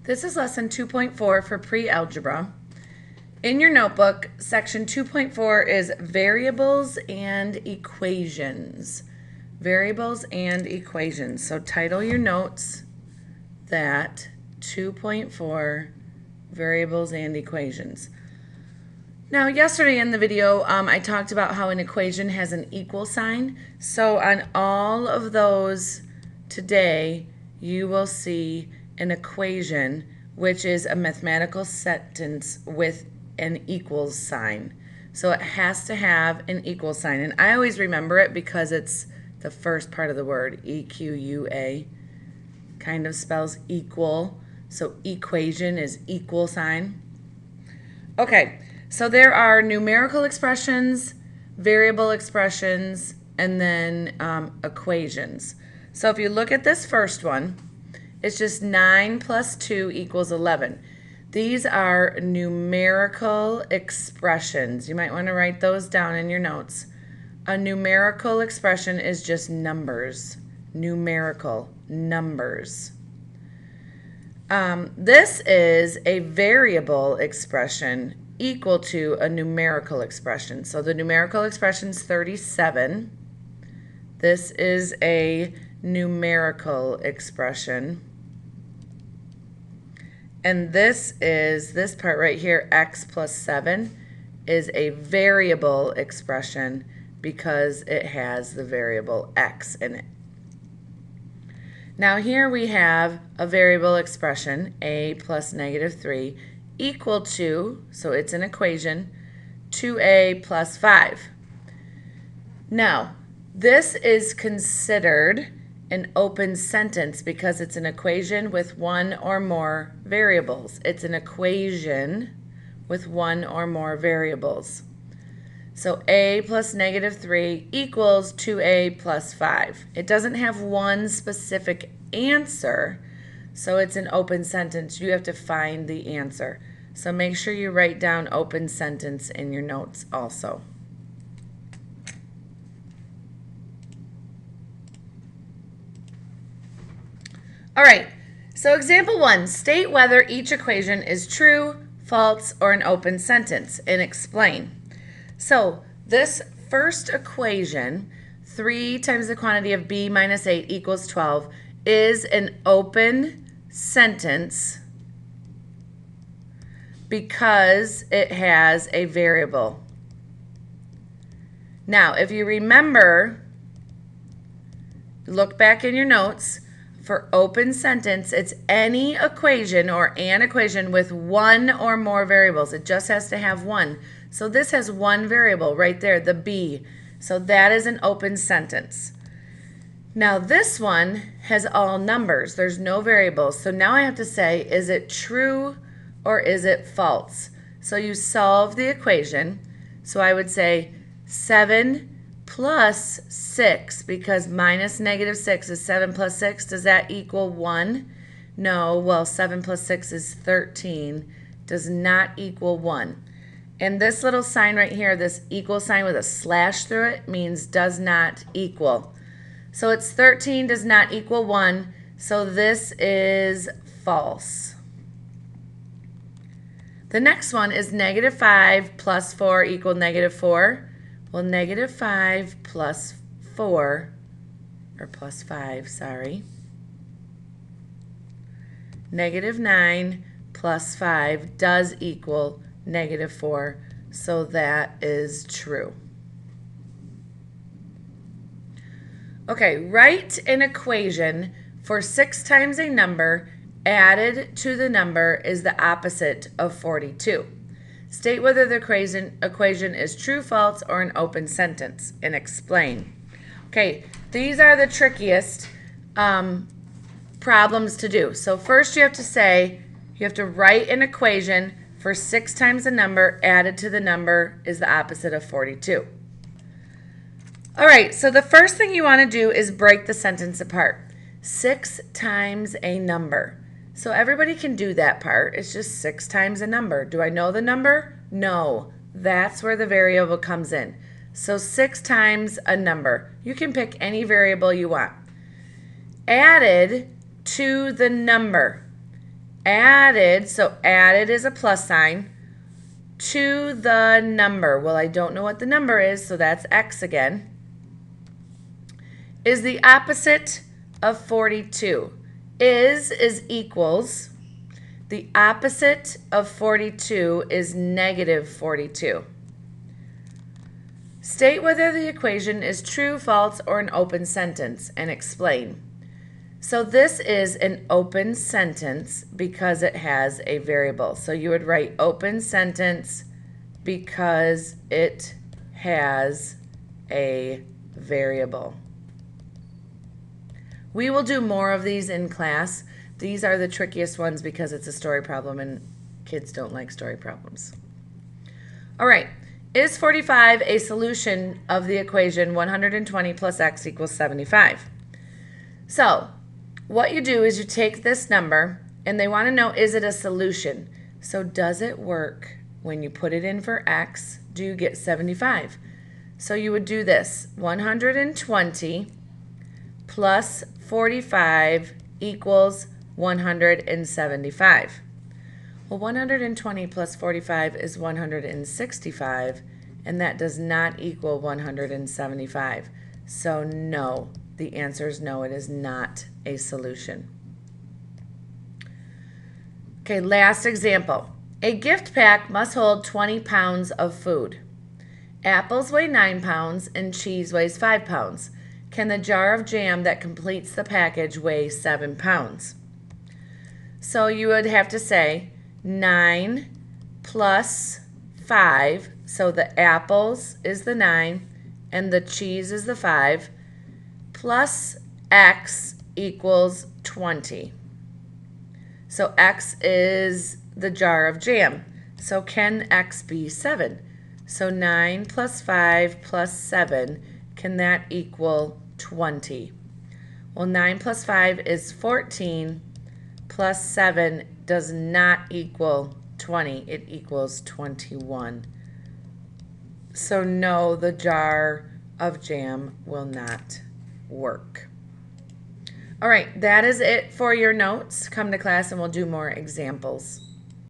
This is lesson 2.4 for pre-algebra. In your notebook, section 2.4 is variables and equations. Variables and equations. So title your notes that 2.4 variables and equations. Now, yesterday in the video, I talked about how an equation has an equal sign. So on all of those today, you will see an equation, which is a mathematical sentence with an equals sign. So it has to have an equal sign. And I always remember it because it's the first part of the word, E-Q-U-A, kind of spells equal. So equation is equal sign. Okay, so there are numerical expressions, variable expressions, and then equations. So if you look at this first one, it's just 9 plus 2 equals 11. These are numerical expressions. You might want to write those down in your notes. A numerical expression is just numbers. Numerical, numbers. This is a variable expression equal to a numerical expression. So the numerical expression is 37. This is a numerical expression. And this part right here, x plus 7, is a variable expression because it has the variable x in it. Now here we have a variable expression, a plus negative 3, equal to, so it's an equation, 2a plus 5. Now, this is considered an open sentence because it's an equation with one or more variables. It's an equation with one or more variables. So a plus negative 3 equals 2a plus 5. It doesn't have one specific answer, so it's an open sentence. You have to find the answer. So make sure you write down open sentence in your notes also. All right, so example 1, state whether each equation is true, false, or an open sentence, and explain. So this first equation, 3 times the quantity of b minus 8 equals 12, is an open sentence because it has a variable. Now, if you remember, look back in your notes, for open sentence, it's any equation or an equation with one or more variables. It just has to have one. So this has one variable right there, the b. So that is an open sentence. Now this one has all numbers. There's no variables. So now I have to say, is it true or is it false? So you solve the equation. So I would say 7 plus 6, because minus negative 6 is 7 plus 6. Does that equal 1? No. Well, 7 plus 6 is 13. Does not equal 1. And this little sign right here, this equal sign with a slash through it, means does not equal. So it's 13 does not equal 1. So this is false. The next one is negative 5 plus 4 equal negative 4. Well, negative 5 plus 4, or plus 5, sorry. Negative 9 plus 5 does equal negative 4, so that is true. Okay, write an equation for 6 times a number added to the number is the opposite of 42. State whether the equation is true, false, or an open sentence, and explain. Okay, these are the trickiest problems to do. So first you have to say, you have to write an equation for 6 times a number added to the number is the opposite of 42. All right, so the first thing you want to do is break the sentence apart. 6 times a number. So everybody can do that part. It's just 6 times a number. Do I know the number? No. That's where the variable comes in. So 6 times a number. You can pick any variable you want. Added to the number. added, so added is a plus sign, to the number. Well, I don't know what the number is, so that's x again, is the opposite of 42. Is equals. The opposite of 42 is negative 42. State whether the equation is true, false, or an open sentence, and explain. So this is an open sentence because it has a variable. So you would write open sentence because it has a variable. We will do more of these in class. These are the trickiest ones because it's a story problem and kids don't like story problems. All right, is 45 a solution of the equation 120 plus x equals 75? So what you do is you take this number and they want to know, is it a solution? So does it work when you put it in for x? Do you get 75? So you would do this, 120 plus 45 equals 175. Well, 120 plus 45 is 165, and that does not equal 175. So no, the answer is no, it is not a solution. Okay, last example. A gift pack must hold 20 pounds of food. Apples weigh 9 pounds and cheese weighs 5 pounds. Can the jar of jam that completes the package weigh 7 pounds? So you would have to say 9 plus 5, so the apples is the 9 and the cheese is the 5, plus x equals 20. So x is the jar of jam. So can x be 7? So 9 plus 5 plus 7, can that equal 20? Well, 9 plus 5 is 14, plus 7 does not equal 20. It equals 21. So no, the jar of jam will not work. All right, that is it for your notes. Come to class and we'll do more examples.